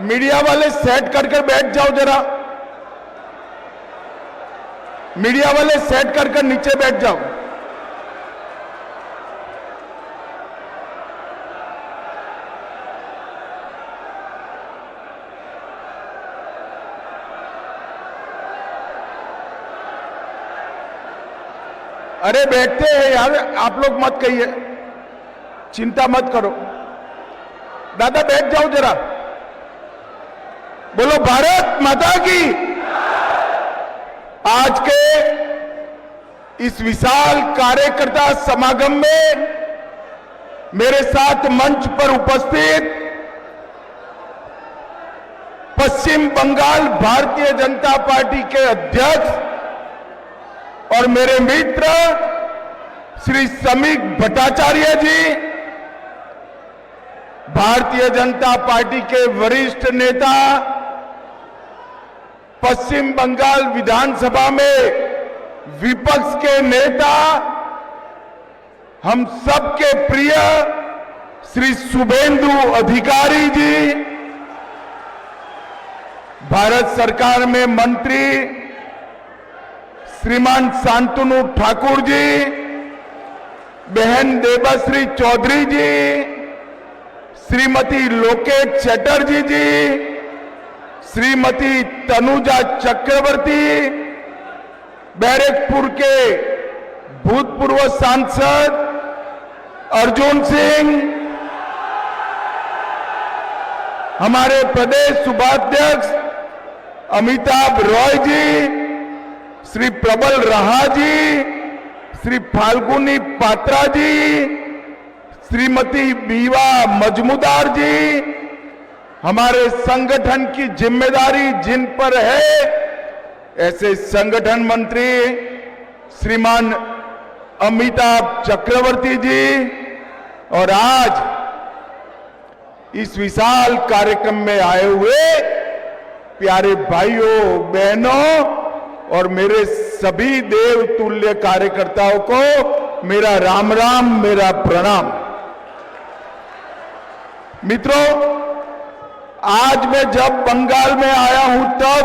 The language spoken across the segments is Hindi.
मीडिया वाले सेट कर बैठ जाओ जरा। मीडिया वाले सेट कर नीचे बैठ जाओ। अरे बैठते हैं यार, आप लोग मत कहिए, चिंता मत करो। दादा बैठ जाओ जरा। बोलो भारत माता की। आज के इस विशाल कार्यकर्ता समागम में मेरे साथ मंच पर उपस्थित पश्चिम बंगाल भारतीय जनता पार्टी के अध्यक्ष और मेरे मित्र श्री समीक भट्टाचार्य जी, भारतीय जनता पार्टी के वरिष्ठ नेता, पश्चिम बंगाल विधानसभा में विपक्ष के नेता, हम सबके प्रिय श्री शुभेंदु अधिकारी जी, भारत सरकार में मंत्री श्रीमान शांतनु ठाकुर जी, बहन देवश्री चौधरी जी, श्रीमती लोकेश चटर्जी जी, श्रीमती तनुजा चक्रवर्ती, बैरकपुर के भूतपूर्व सांसद अर्जुन सिंह, हमारे प्रदेश उपाध्यक्ष अमिताभ रॉय जी, श्री प्रबल रहा जी, श्री फाल्गुनी पात्रा जी, श्रीमती बीवा मजमुदार जी, हमारे संगठन की जिम्मेदारी जिन पर है ऐसे संगठन मंत्री श्रीमान अमिताभ चक्रवर्ती जी, और आज इस विशाल कार्यक्रम में आए हुए प्यारे भाइयों बहनों और मेरे सभी देव तुल्य कार्यकर्ताओं को मेरा राम राम, मेरा प्रणाम। मित्रों, आज मैं जब बंगाल में आया हूं तब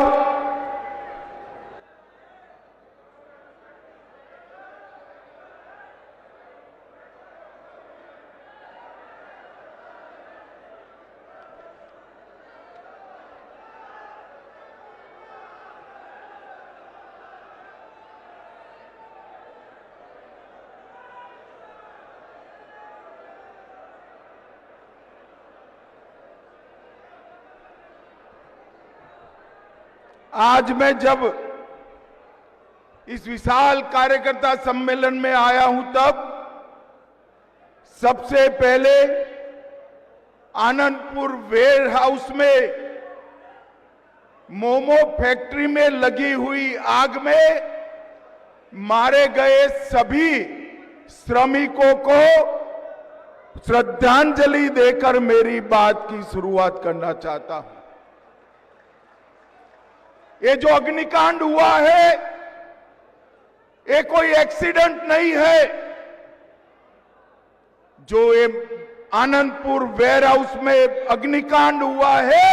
इस विशाल कार्यकर्ता सम्मेलन में आया हूं तब सबसे पहले आनंदपुर वेयर हाउस में मोमो फैक्ट्री में लगी हुई आग में मारे गए सभी श्रमिकों को श्रद्धांजलि देकर मेरी बात की शुरुआत करना चाहता हूं। ये जो अग्निकांड हुआ है ये कोई एक्सीडेंट नहीं है। जो ये आनंदपुर वेयर हाउस में अग्निकांड हुआ है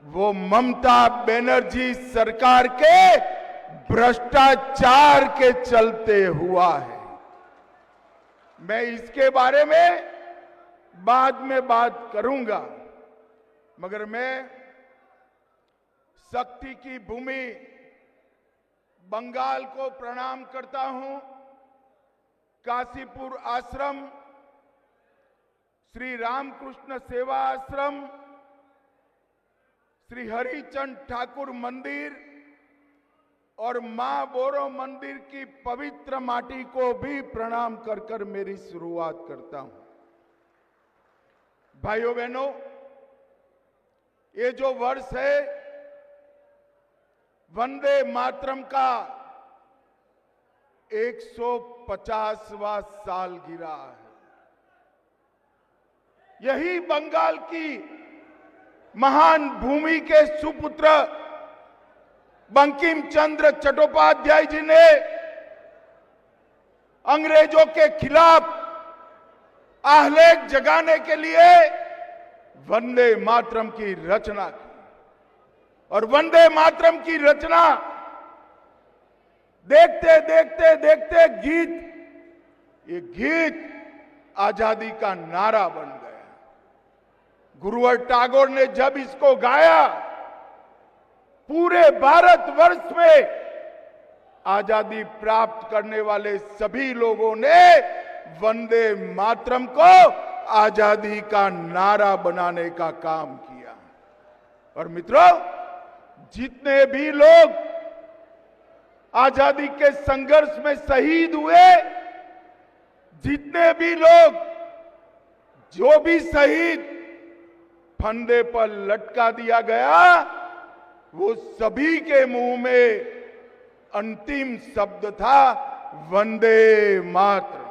वो ममता बनर्जी सरकार के भ्रष्टाचार के चलते हुआ है। मैं इसके बारे में बाद में बात करूंगा, मगर मैं शक्ति की भूमि बंगाल को प्रणाम करता हूं। काशीपुर आश्रम, श्री रामकृष्ण सेवा आश्रम, श्री हरिचंद ठाकुर मंदिर और मां बोरो मंदिर की पवित्र माटी को भी प्रणाम कर मेरी शुरुआत करता हूं। भाइयों बहनों, ये जो वर्ष है वंदे मातरम का 150वां साल गिरा है। यही बंगाल की महान भूमि के सुपुत्र बंकिम चंद्र चट्टोपाध्याय जी ने अंग्रेजों के खिलाफ आहलेख जगाने के लिए वंदे मातरम की रचना की। और वंदे मातरम की रचना देखते देखते देखते ये गीत आजादी का नारा बन गया। गुरुवर टैगोर ने जब इसको गाया, पूरे भारतवर्ष में आजादी प्राप्त करने वाले सभी लोगों ने वंदे मातरम को आजादी का नारा बनाने का काम किया। और मित्रों, जितने भी लोग आजादी के संघर्ष में शहीद हुए, जितने भी लोग, जो भी शहीद फंदे पर लटका दिया गया, वो सभी के मुंह में अंतिम शब्द था वंदे मातरम।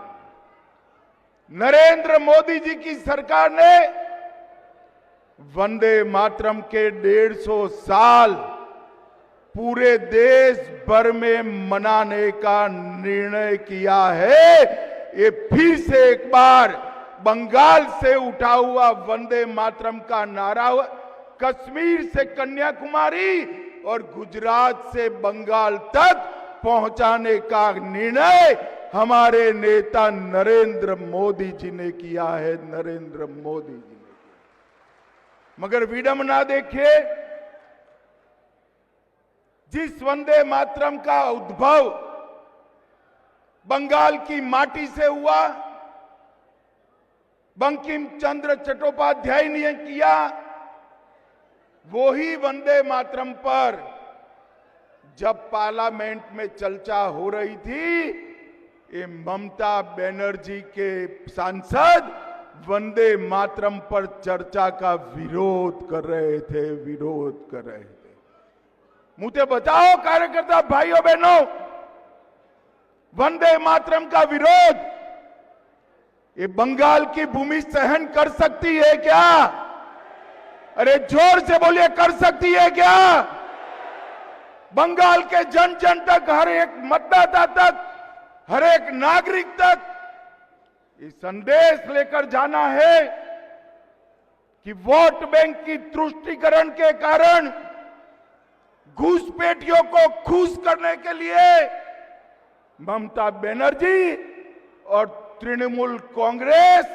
नरेंद्र मोदी जी की सरकार ने वंदे मातरम के 150 साल पूरे देश भर में मनाने का निर्णय किया है। ये फिर से एक बार बंगाल से उठा हुआ वंदे मातरम का नारा कश्मीर से कन्याकुमारी और गुजरात से बंगाल तक पहुंचाने का निर्णय हमारे नेता नरेंद्र मोदी जी ने किया है। नरेंद्र मोदी जी ने किया। मगर विडंबना देखिए, जिस वंदे मातरम का उद्भव बंगाल की माटी से हुआ, बंकिम चंद्र चट्टोपाध्याय ने किया, वो ही वंदे मातरम पर जब पार्लियामेंट में चर्चा हो रही थी, ये ममता बनर्जी के सांसद वंदे मातरम पर चर्चा का विरोध कर रहे थे। मुझे बताओ कार्यकर्ता भाइयों बहनों, वंदे मातरम का विरोध ये बंगाल की भूमि सहन कर सकती है क्या? अरे जोर से बोलिए, कर सकती है क्या? बंगाल के जन जन तक, हर एक मतदाता तक, हर एक नागरिक तक ये संदेश लेकर जाना है कि वोट बैंक की तुष्टीकरण के कारण घुसपैठियों को खुश करने के लिए ममता बनर्जी और तृणमूल कांग्रेस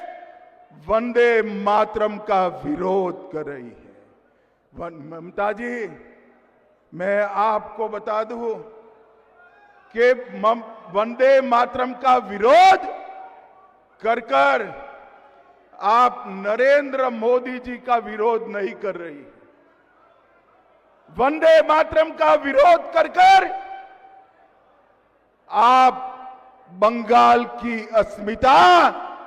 वंदे मातरम का विरोध कर रही है। ममता जी, मैं आपको बता दूं कि वंदे मातरम का विरोध कर आप नरेंद्र मोदी जी का विरोध नहीं कर रही। वंदे मातरम का विरोध कर आप बंगाल की अस्मिता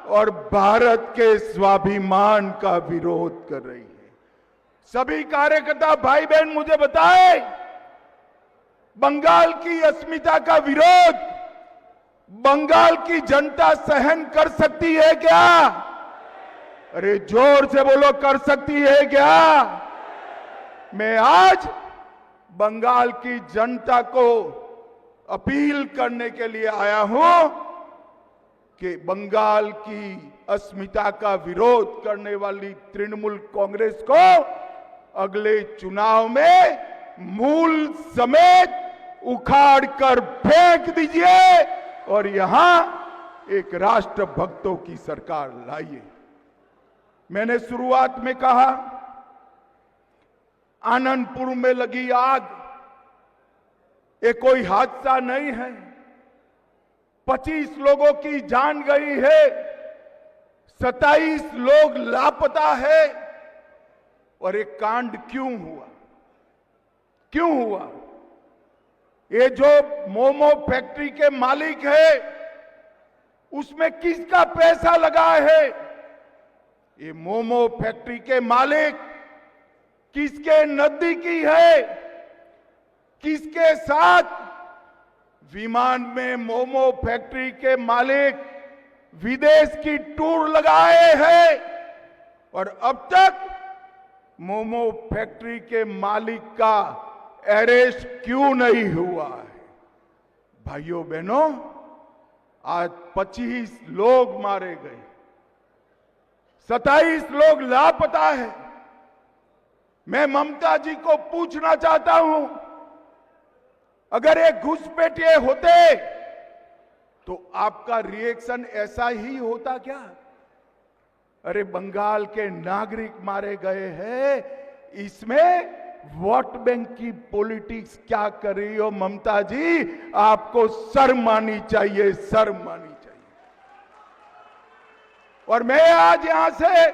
और भारत के स्वाभिमान का विरोध कर रही है। सभी कार्यकर्ता भाई बहन मुझे बताएं, बंगाल की अस्मिता का विरोध बंगाल की जनता सहन कर सकती है क्या? अरे जोर से बोलो, कर सकती है क्या? मैं आज बंगाल की जनता को अपील करने के लिए आया हूं कि बंगाल की अस्मिता का विरोध करने वाली तृणमूल कांग्रेस को अगले चुनाव में मूल समेत उखाड़ कर फेंक दीजिए और यहां एक राष्ट्रभक्तों की सरकार लाइए। मैंने शुरुआत में कहा, आनंदपुर में लगी आग ये कोई हादसा नहीं है। 25 लोगों की जान गई है, 27 लोग लापता है। और ये कांड क्यों हुआ? ये जो मोमो फैक्ट्री के मालिक है, उसमें किसका पैसा लगा है? ये मोमो फैक्ट्री के मालिक किसके नजदीकी है? किसके साथ विमान में मोमो फैक्ट्री के मालिक विदेश की टूर लगाए हैं और अब तक मोमो फैक्ट्री के मालिक का अरेस्ट क्यों नहीं हुआ है? भाइयों बहनों, आज 25 लोग मारे गए, 27 लोग लापता है। मैं ममता जी को पूछना चाहता हूं, अगर ये घुसपैठिए होते तो आपका रिएक्शन ऐसा ही होता क्या? अरे बंगाल के नागरिक मारे गए हैं, इसमें वोट बैंक की पॉलिटिक्स क्या कर रही हो ममता जी? आपको शर्म आनी चाहिए, शर्म आनी चाहिए। और मैं आज यहां से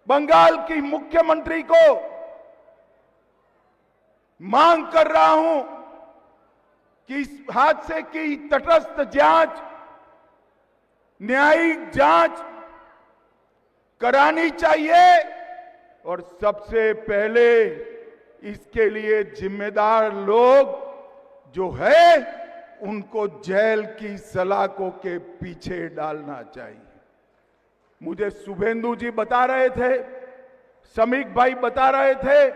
बंगाल की मुख्यमंत्री को मांग कर रहा हूं कि इस हादसे की तटस्थ जांच, न्यायिक जांच करानी चाहिए और सबसे पहले इसके लिए जिम्मेदार लोग जो है उनको जेल की सलाखों के पीछे डालना चाहिए। मुझे शुभेंदु जी बता रहे थे, समीक भाई बता रहे थे,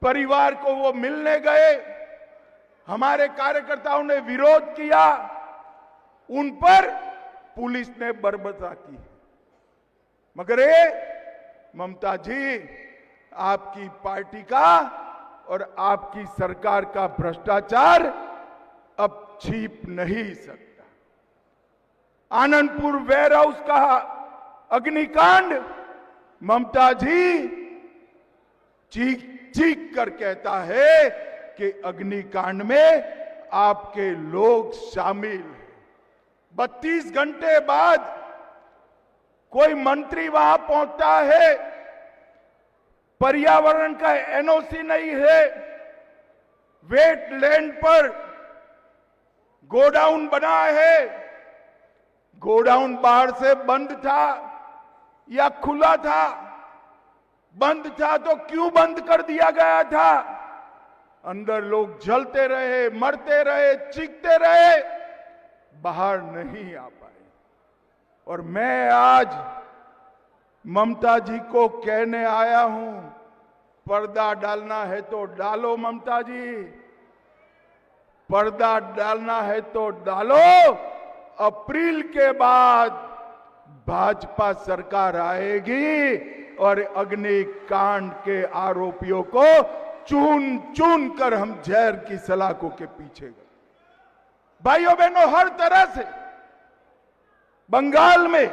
परिवार को वो मिलने गए, हमारे कार्यकर्ताओं ने विरोध किया, उन पर पुलिस ने बर्बरता की। मगर ये ममता जी, आपकी पार्टी का और आपकी सरकार का भ्रष्टाचार अब छिप नहीं सकता। आनंदपुर वेयर हाउस का अग्निकांड, ममता जी चीख चीख कर कहता है कि अग्निकांड में आपके लोग शामिल हैं। 32 घंटे बाद कोई मंत्री वहां पहुंचता है, पर्यावरण का एनओसी नहीं है, वेटलैंड पर गोडाउन बना है, गोडाउन बाहर से बंद था या खुला था? बंद था तो क्यों बंद कर दिया गया था? अंदर लोग जलते रहे, मरते रहे, चीखते रहे, बाहर नहीं आ पाए। और मैं आज ममता जी को कहने आया हूं, पर्दा डालना है तो डालो ममता जी, पर्दा डालना है तो डालो। अप्रैल के बाद भाजपा सरकार आएगी और अग्निकांड के आरोपियों को चुन चुन कर हम जहर की सलाखों के पीछे गए। भाइयों बहनों, हर तरह से बंगाल में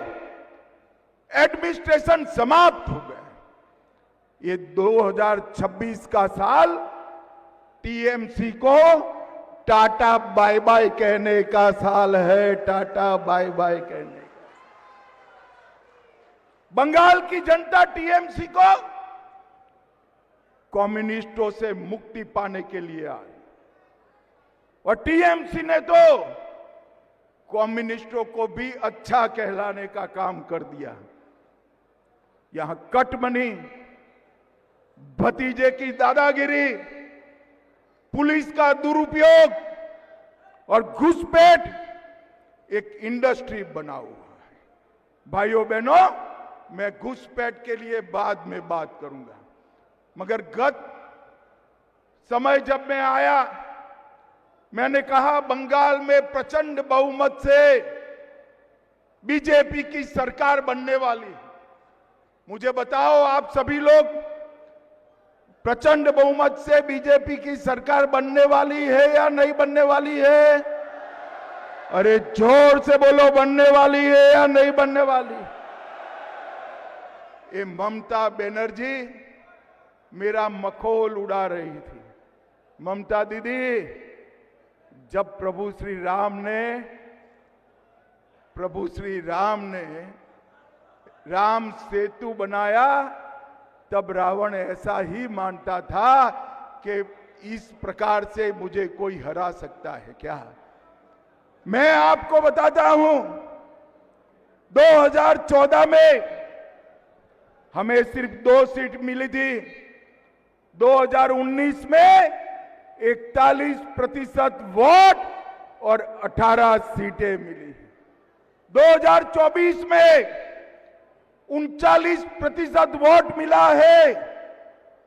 एडमिनिस्ट्रेशन समाप्त हो गए। ये 2026 का साल टीएमसी को टाटा बाय बाय कहने का साल है, टाटा बाय बाय कहने का। बंगाल की जनता टीएमसी को कम्युनिस्टों से मुक्ति पाने के लिए आई और टीएमसी ने तो कम्युनिस्टों को भी अच्छा कहलाने का काम कर दिया। यहां कटमनी, भतीजे की दादागिरी, पुलिस का दुरुपयोग और घुसपैठ एक इंडस्ट्री बना हुआ है। भाइयों बहनों, मैं घुसपैठ के लिए बाद में बात करूंगा, मगर गत समय जब मैं आया, मैंने कहा बंगाल में प्रचंड बहुमत से बीजेपी की सरकार बनने वाली। मुझे बताओ, आप सभी लोग, प्रचंड बहुमत से बीजेपी की सरकार बनने वाली है या नहीं बनने वाली है? अरे जोर से बोलो, बनने वाली है या नहीं बनने वाली? ये ममता बनर्जी मेरा मखौल उड़ा रही थी। ममता दीदी, जब प्रभु श्री राम ने राम सेतु बनाया, तब रावण ऐसा ही मानता था कि इस प्रकार से मुझे कोई हरा सकता है क्या? मैं आपको बताता हूं, 2014 में हमें सिर्फ 2 सीट मिली थी। 2019 में 41% वोट और 18 सीटें मिली। 2024 में 39% वोट मिला है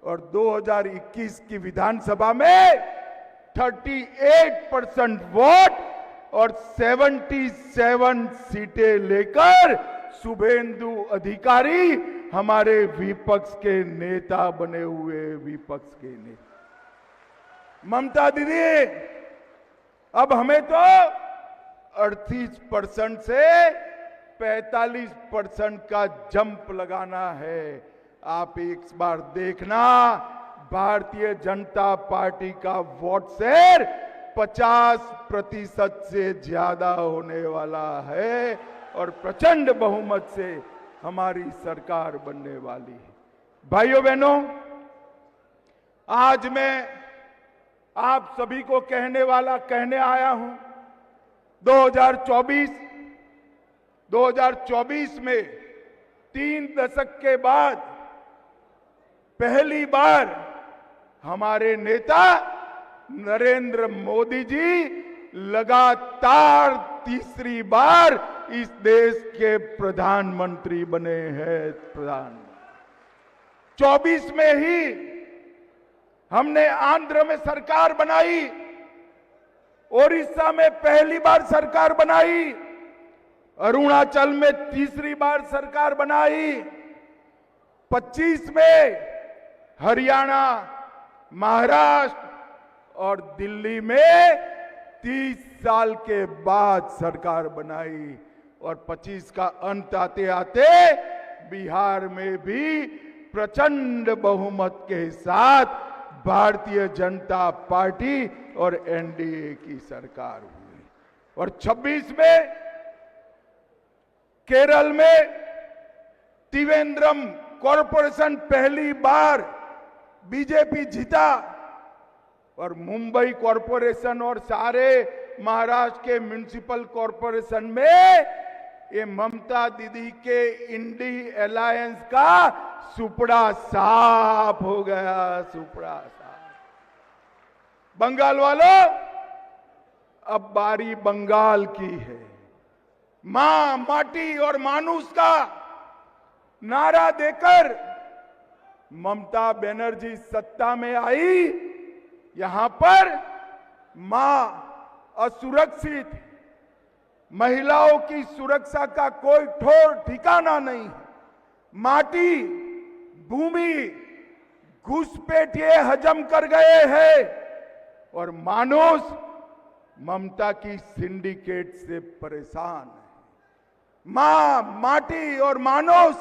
और 2021 की विधानसभा में 38% वोट और 77 सीटें लेकर शुभेंदु अधिकारी हमारे विपक्ष के नेता बने हुए विपक्ष के नेता। ममता दीदी, अब हमें तो 38% से 45% का जंप लगाना है। आप एक बार देखना, भारतीय जनता पार्टी का वोट शेयर 50% से ज्यादा होने वाला है और प्रचंड बहुमत से हमारी सरकार बनने वाली है। भाइयों बहनों, आज मैं आप सभी को कहने आया हूं, 2024 में 3 दशक के बाद पहली बार हमारे नेता नरेंद्र मोदी जी लगातार तीसरी बार इस देश के प्रधानमंत्री बने हैं। 24 में ही हमने आंध्र में सरकार बनाई, ओडिशा में पहली बार सरकार बनाई, अरुणाचल में तीसरी बार सरकार बनाई, 25 में हरियाणा, महाराष्ट्र और दिल्ली में 30 साल के बाद सरकार बनाई और 25 का अंत आते आते बिहार में भी प्रचंड बहुमत के साथ भारतीय जनता पार्टी और एनडीए की सरकार हुई और 26 में केरल में त्रिवेंद्रम कॉरपोरेशन पहली बार बीजेपी जीता और मुंबई कॉरपोरेशन और सारे महाराष्ट्र के म्युनिसिपल कॉरपोरेशन में ये ममता दीदी के इंडी अलायंस का सुपड़ा साफ हो गया, सुपड़ा साफ। बंगाल वालों, अब बारी बंगाल की है। मां, माटी और मानुष का नारा देकर ममता बनर्जी सत्ता में आई। यहां पर मां असुरक्षित, महिलाओं की सुरक्षा का कोई ठोर ठिकाना नहीं है। माटी, भूमि घुसपैठिए हजम कर गए हैं और मानुष ममता की सिंडिकेट से परेशान है। मां, माटी और मानुष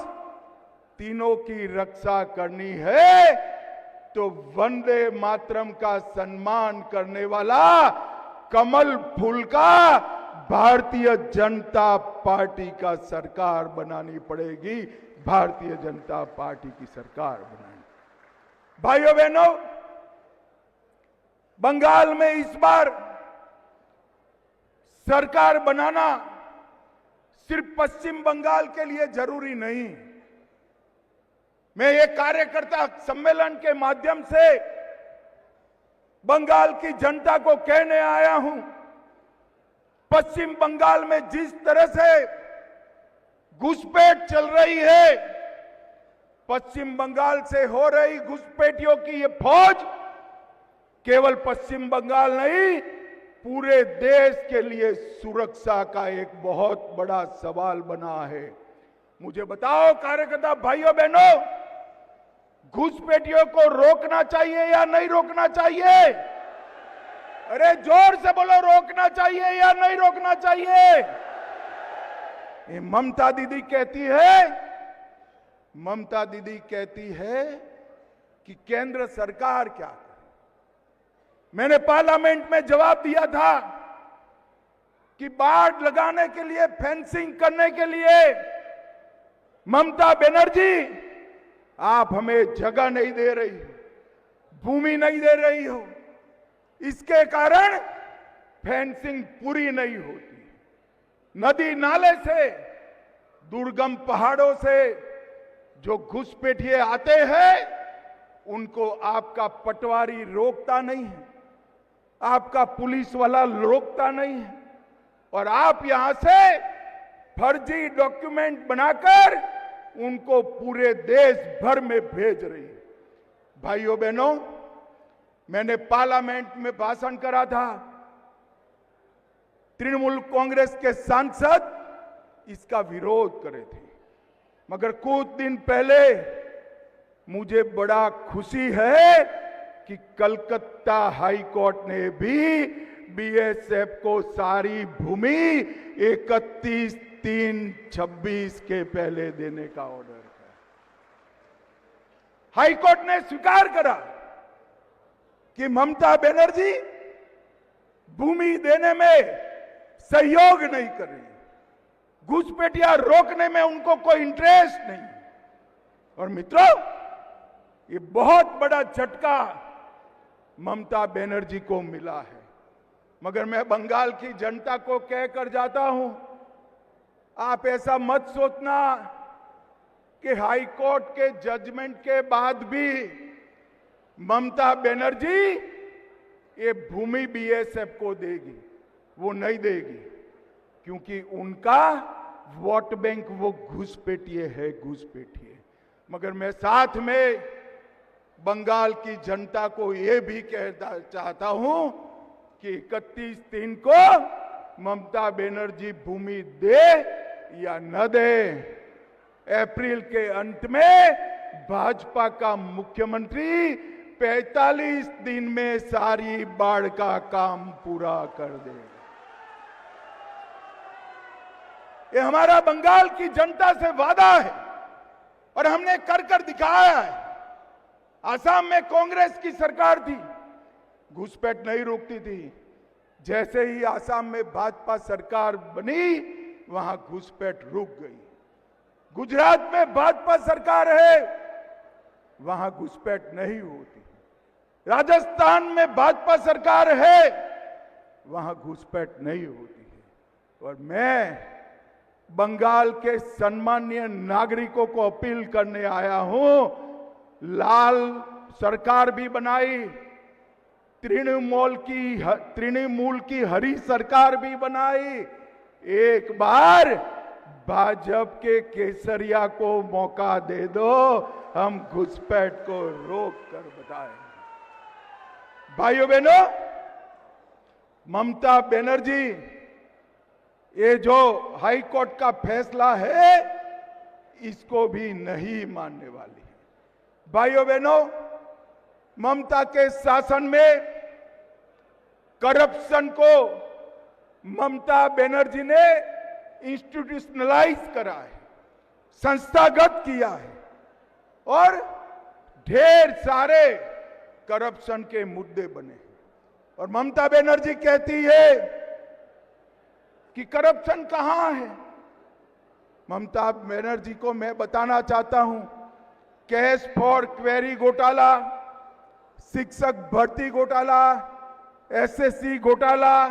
तीनों की रक्षा करनी है तो वंदे मातरम का सम्मान करने वाला कमल फूल का भारतीय जनता पार्टी का सरकार बनानी पड़ेगी। भारतीय जनता पार्टी की सरकार बनानी। भाइयों बहनों, बंगाल में इस बार सरकार बनाना सिर्फ पश्चिम बंगाल के लिए जरूरी नहीं। मैं एक कार्यकर्ता सम्मेलन के माध्यम से बंगाल की जनता को कहने आया हूं, पश्चिम बंगाल में जिस तरह से घुसपैठ चल रही है, पश्चिम बंगाल से हो रही घुसपैठियों की ये फौज केवल पश्चिम बंगाल नहीं, पूरे देश के लिए सुरक्षा का एक बहुत बड़ा सवाल बना है। मुझे बताओ कार्यकर्ता भाइयों बहनों, घुसपैठियों को रोकना चाहिए या नहीं रोकना चाहिए? अरे जोर से बोलो, रोकना चाहिए या नहीं रोकना चाहिए? ये ममता दीदी कहती है कि केंद्र सरकार क्या करे। मैंने पार्लियामेंट में जवाब दिया था कि बाढ़ लगाने के लिए, फेंसिंग करने के लिए ममता बनर्जी आप हमें जगह नहीं दे रही हो, भूमि नहीं दे रही हो, इसके कारण फेंसिंग पूरी नहीं होती। नदी नाले से, दुर्गम पहाड़ों से जो घुसपैठिए आते हैं उनको आपका पटवारी रोकता नहीं है, आपका पुलिस वाला रोकता नहीं है और आप यहां से फर्जी डॉक्यूमेंट बनाकर उनको पूरे देश भर में भेज रही है। भाइयों बहनों, मैंने पार्लियामेंट में भाषण करा था, तृणमूल कांग्रेस के सांसद इसका विरोध करे थे। मगर कुछ दिन पहले मुझे बड़ा खुशी है कि कलकत्ता हाई कोर्ट ने भी बीएसएफ को सारी भूमि 31/3/26 के पहले देने का ऑर्डर किया। हाई कोर्ट ने स्वीकार करा कि ममता बनर्जी भूमि देने में सहयोग नहीं कर रही, घुसपैठिया रोकने में उनको कोई इंटरेस्ट नहीं। और मित्रों, ये बहुत बड़ा झटका ममता बनर्जी को मिला है। मगर मैं बंगाल की जनता को कहकर जाता हूं, आप ऐसा मत सोचना कि हाई कोर्ट के जजमेंट के बाद भी ममता बनर्जी ये भूमि बीएसएफ को देगी। वो नहीं देगी, क्योंकि उनका वोट बैंक वो घुसपैठिए है, घुसपैठिए। मगर मैं साथ में बंगाल की जनता को ये भी कहना चाहता हूं कि 31/3 को ममता बनर्जी भूमि दे या न दे, अप्रैल के अंत में भाजपा का मुख्यमंत्री 45 दिन में सारी बाढ़ का काम पूरा कर दे। ये हमारा बंगाल की जनता से वादा है और हमने कर दिखाया है। आसाम में कांग्रेस की सरकार थी, घुसपैठ नहीं रोकती थी। जैसे ही आसाम में भाजपा सरकार बनी, वहां घुसपैठ रुक गई। गुजरात में भाजपा सरकार है, वहां घुसपैठ नहीं होती। राजस्थान में भाजपा सरकार है, वहां घुसपैठ नहीं होती है। और मैं बंगाल के सम्मानीय नागरिकों को अपील करने आया हूं, लाल सरकार भी बनाई, तृणमूल की हरी सरकार भी बनाई। एक बार भाजपा के केसरिया को मौका दे दो, हम घुसपैठ को रोक कर बताएंगे। भाइयों बहनों, ममता बनर्जी ये जो हाई कोर्ट का फैसला है, इसको भी नहीं मानने वाली है। भाइयों बहनों, ममता के शासन में करप्शन को ममता बनर्जी ने इंस्टीट्यूशनलाइज करा है, संस्थागत किया है और ढेर सारे करप्शन के मुद्दे बने हैं। और ममता बनर्जी कहती है कि करप्शन कहां है। ममता बनर्जी को मैं बताना चाहता हूं, कैश फॉर क्वेरी घोटाला, शिक्षक भर्ती घोटाला, एसएससी घोटाला,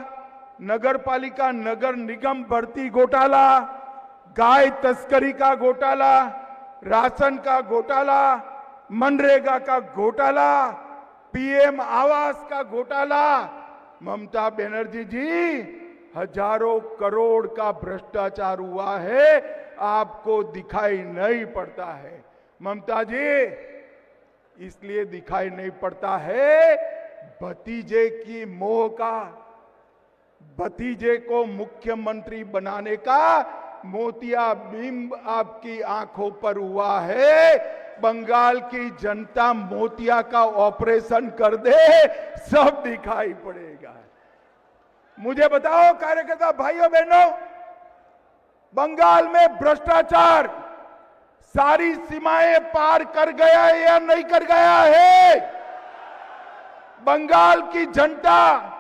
नगर पालिका नगर निगम भर्ती घोटाला, गाय तस्करी का घोटाला, राशन का घोटाला, मनरेगा का घोटाला, पीएम आवास का घोटाला। ममता बनर्जी जी, हजारों करोड़ का भ्रष्टाचार हुआ है, आपको दिखाई नहीं पड़ता है। ममता जी, इसलिए दिखाई नहीं पड़ता है, भतीजे की मोह का, भतीजे को मुख्यमंत्री बनाने का मोतियाबिंब आपकी आंखों पर हुआ है। बंगाल की जनता मोतिया का ऑपरेशन कर दे, सब दिखाई पड़ेगा। मुझे बताओ कार्यकर्ता भाइयों बहनों, बंगाल में भ्रष्टाचार सारी सीमाएं पार कर गया है या नहीं कर गया है? बंगाल की जनता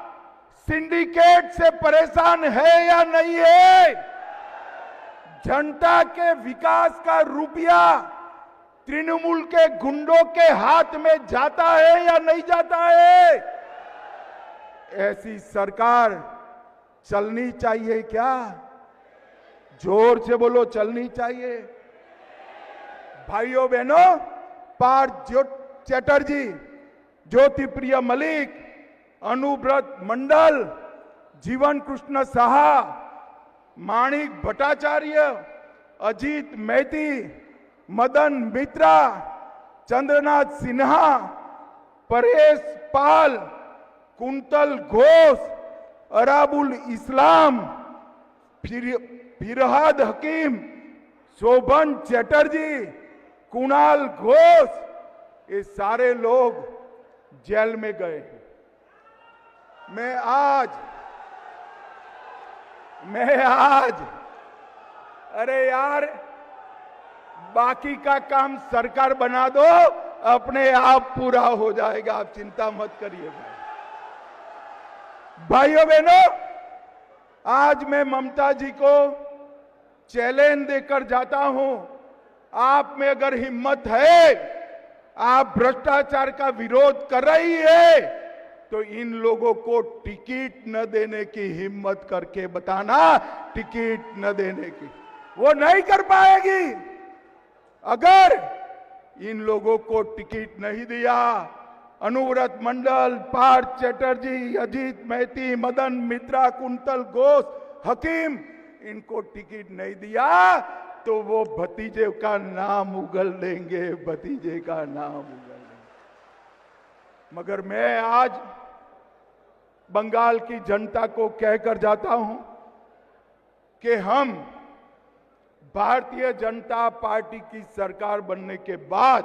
सिंडिकेट से परेशान है या नहीं है? जनता के विकास का रुपया तृणमूल के गुंडों के हाथ में जाता है या नहीं जाता है? ऐसी सरकार चलनी चाहिए क्या? जोर से बोलो, चलनी चाहिए। भाइयों बहनों, पार्थ चैटर्जी, ज्योति प्रिय मलिक, अनुव्रत मंडल, जीवन कृष्ण साहा, माणिक भट्टाचार्य, अजीत मैती, मदन मित्रा, चंद्रनाथ सिन्हा, परेश पाल, कुंतल घोष, अराबुल इस्लाम, फिरहाद हकीम, शोभन चैटर्जी, कुणाल घोष, ये सारे लोग जेल में गए हैं। मैं आज अरे यार, बाकी का काम सरकार बना दो, अपने आप पूरा हो जाएगा, आप चिंता मत करिए भाई। भाइयों बहनों, आज मैं ममता जी को चैलेंज देकर जाता हूं, आप में अगर हिम्मत है, आप भ्रष्टाचार का विरोध कर रही है, तो इन लोगों को टिकट न देने की हिम्मत करके बताना, टिकट न देने की। वो नहीं कर पाएगी। अगर इन लोगों को टिकट नहीं दिया, अनुव्रत मंडल, पार्थ चैटर्जी, अजीत मैती, मदन मित्रा, कुंतल घोष, हकीम, इनको टिकट नहीं दिया तो वो भतीजे का नाम उगल देंगे, भतीजे का नाम उगल देंगे। मगर मैं आज बंगाल की जनता को कहकर जाता हूं कि हम भारतीय जनता पार्टी की सरकार बनने के बाद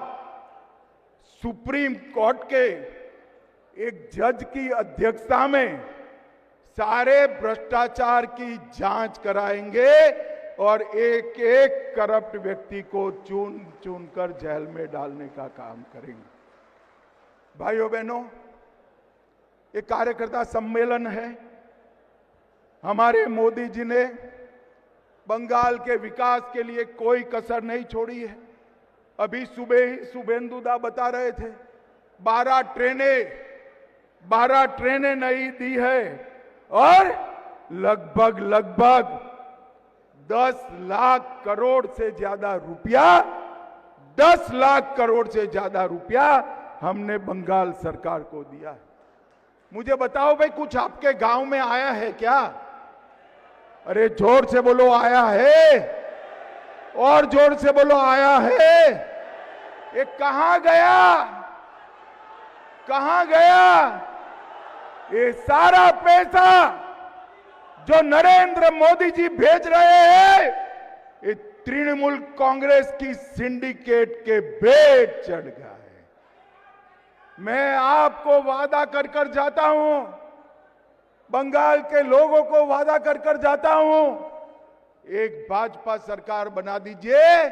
सुप्रीम कोर्ट के एक जज की अध्यक्षता में सारे भ्रष्टाचार की जांच कराएंगे और एक एक करप्ट व्यक्ति को चुन चुनकर जेल में डालने का काम करेंगे। भाइयों बहनों, ये कार्यकर्ता सम्मेलन है। हमारे मोदी जी ने बंगाल के विकास के लिए कोई कसर नहीं छोड़ी है। अभी सुबह ही शुभेंदुदा बता रहे थे 12 ट्रेनें नहीं दी है और लगभग 10 लाख करोड़ से ज्यादा रुपया 10 लाख करोड़ से ज्यादा रुपया हमने बंगाल सरकार को दिया है। मुझे बताओ भाई, कुछ आपके गांव में आया है क्या? अरे जोर से बोलो, आया है? और जोर से बोलो, आया है? ये कहां गया? कहां गया ये सारा पैसा जो नरेंद्र मोदी जी भेज रहे हैं? ये तृणमूल कांग्रेस की सिंडिकेट के भेंट चढ़ गया है। मैं आपको वादा कर कर जाता हूं, बंगाल के लोगों को वादा कर कर जाता हूं, एक भाजपा सरकार बना दीजिए,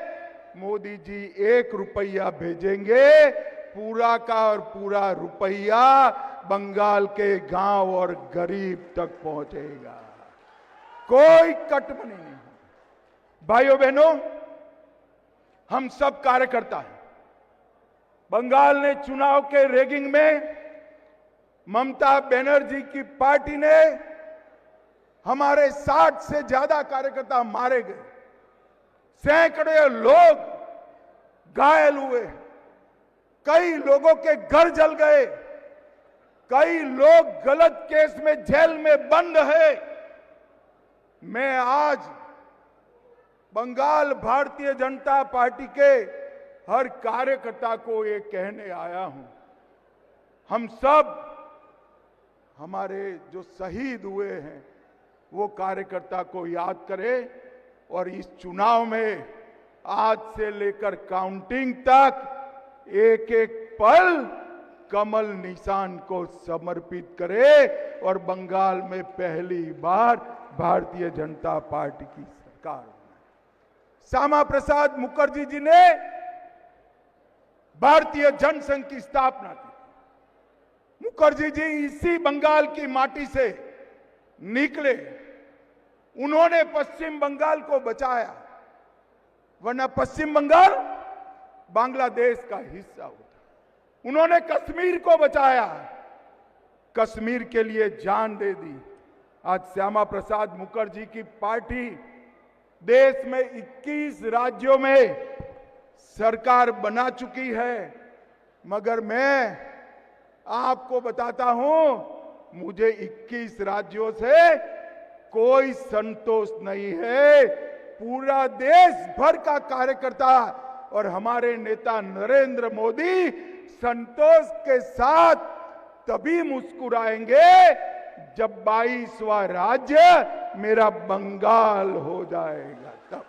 मोदी जी 1 रुपया भेजेंगे, पूरा का और पूरा रुपया बंगाल के गांव और गरीब तक पहुंचेगा, कोई कटमनी नहीं। भाइयों बहनों, हम सब कार्यकर्ता हैं। बंगाल ने चुनाव के रैगिंग में ममता बनर्जी की पार्टी ने हमारे 60 से ज्यादा कार्यकर्ता मारे गए, सैकड़ों लोग घायल हुए, कई लोगों के घर जल गए, कई लोग गलत केस में जेल में बंद है। मैं आज बंगाल भारतीय जनता पार्टी के हर कार्यकर्ता को ये कहने आया हूं, हम सब हमारे जो शहीद हुए हैं वो कार्यकर्ता को याद करें और इस चुनाव में आज से लेकर काउंटिंग तक एक एक पल कमल निशान को समर्पित करें और बंगाल में पहली बार भारतीय जनता पार्टी की सरकार। श्यामा प्रसाद मुखर्जी जी ने भारतीय जनसंघ की स्थापना की। मुखर्जी जी इसी बंगाल की माटी से निकले, उन्होंने पश्चिम बंगाल को बचाया, वरना पश्चिम बंगाल बांग्लादेश का हिस्सा होता। उन्होंने कश्मीर को बचाया, कश्मीर के लिए जान दे दी। आज श्यामा प्रसाद मुखर्जी की पार्टी देश में 21 राज्यों में सरकार बना चुकी है, मगर मैं आपको बताता हूं, मुझे 21 राज्यों से कोई संतोष नहीं है। पूरा देश भर का कार्यकर्ता और हमारे नेता नरेंद्र मोदी संतोष के साथ तभी मुस्कुराएंगे जब 22वां राज्य मेरा बंगाल हो जाएगा। तब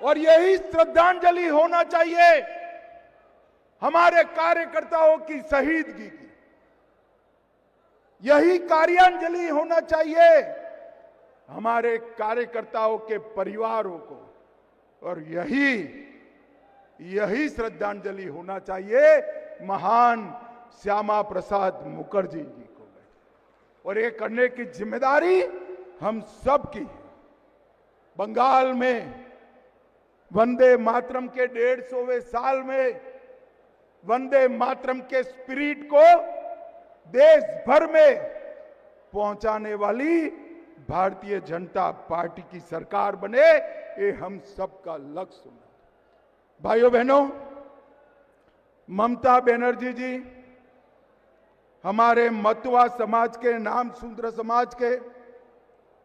और यही श्रद्धांजलि होना चाहिए हमारे कार्यकर्ताओं की शहीदगी की। यही कार्यांजलि होना चाहिए हमारे कार्यकर्ताओं के परिवारों को, और यही श्रद्धांजलि होना चाहिए महान श्यामा प्रसाद मुखर्जी जी को। और ये करने की जिम्मेदारी हम सब की है। बंगाल में वंदे मातरम के 150वें साल में वंदे मातरम के स्पिरिट को देश भर में पहुंचाने वाली भारतीय जनता पार्टी की सरकार बने, ये हम सबका लक्ष्य है। भाइयों बहनों, ममता बनर्जी जी हमारे मतुआ समाज के, नाम शूद्र समाज के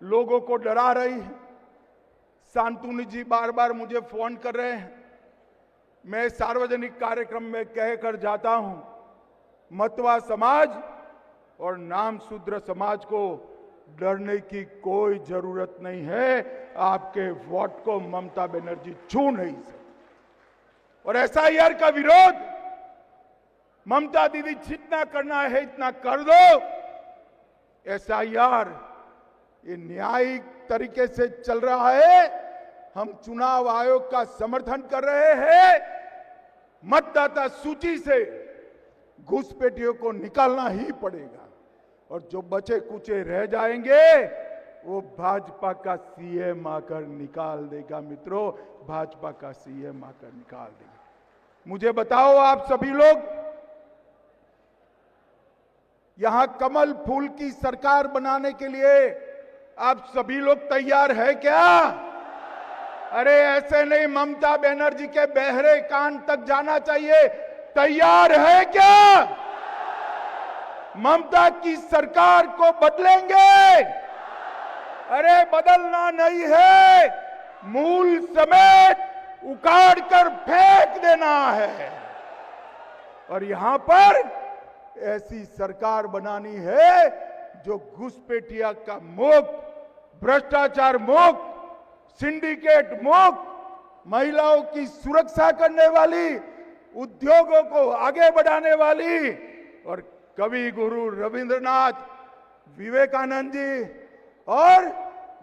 लोगों को डरा रही है। शांतनु जी बार बार मुझे फोन कर रहे हैं। मैं सार्वजनिक कार्यक्रम में कहकर जाता हूं, मतुआ समाज और नाम शूद्र समाज को डरने की कोई जरूरत नहीं है। आपके वोट को ममता बनर्जी छू नहीं सकती। और एसआईआर का विरोध ममता दीदी जितना करना है इतना कर दो। एसआईआर ये न्यायिक तरीके से चल रहा है। हम चुनाव आयोग का समर्थन कर रहे हैं। मतदाता सूची से घुसपैठियों को निकालना ही पड़ेगा, और जो बचे कुचे रह जाएंगे वो भाजपा का सीएम आकर निकाल देगा। मित्रों, भाजपा का सीएम आकर निकाल देगा। मुझे बताओ, आप सभी लोग यहां कमल फूल की सरकार बनाने के लिए आप सभी लोग तैयार है क्या? अरे ऐसे नहीं, ममता बनर्जी के बहरे कान तक जाना चाहिए। तैयार है क्या? ममता की सरकार को बदलेंगे? अरे बदलना नहीं है, मूल समेत उखाड़ कर फेंक देना है। और यहां पर ऐसी सरकार बनानी है जो घुसपैठिया का मुक्त, भ्रष्टाचार मुक्त, सिंडिकेट मुक्त, महिलाओं की सुरक्षा करने वाली, उद्योगों को आगे बढ़ाने वाली, और कवि गुरु रविंद्रनाथ, विवेकानंद जी और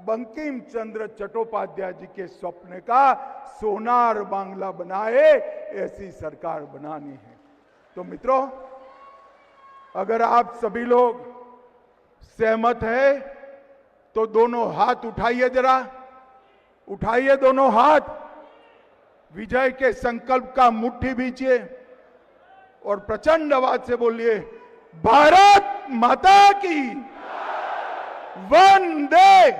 बंकिम चंद्र चट्टोपाध्याय जी के स्वप्न का सोनार बांग्ला बनाए, ऐसी सरकार बनानी है। तो मित्रों, अगर आप सभी लोग सहमत हैं तो दोनों हाथ उठाइए, जरा उठाइए दोनों हाथ। विजय के संकल्प का मुट्ठी बीचिए और प्रचंड आवाज से बोलिए, भारत माता की वंदे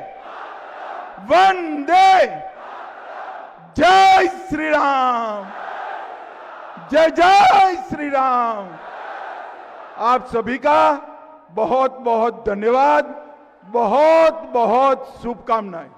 वंदे, जय श्री राम, जय जय श्री राम। आप सभी का बहुत बहुत धन्यवाद, बहुत बहुत शुभकामनाएं।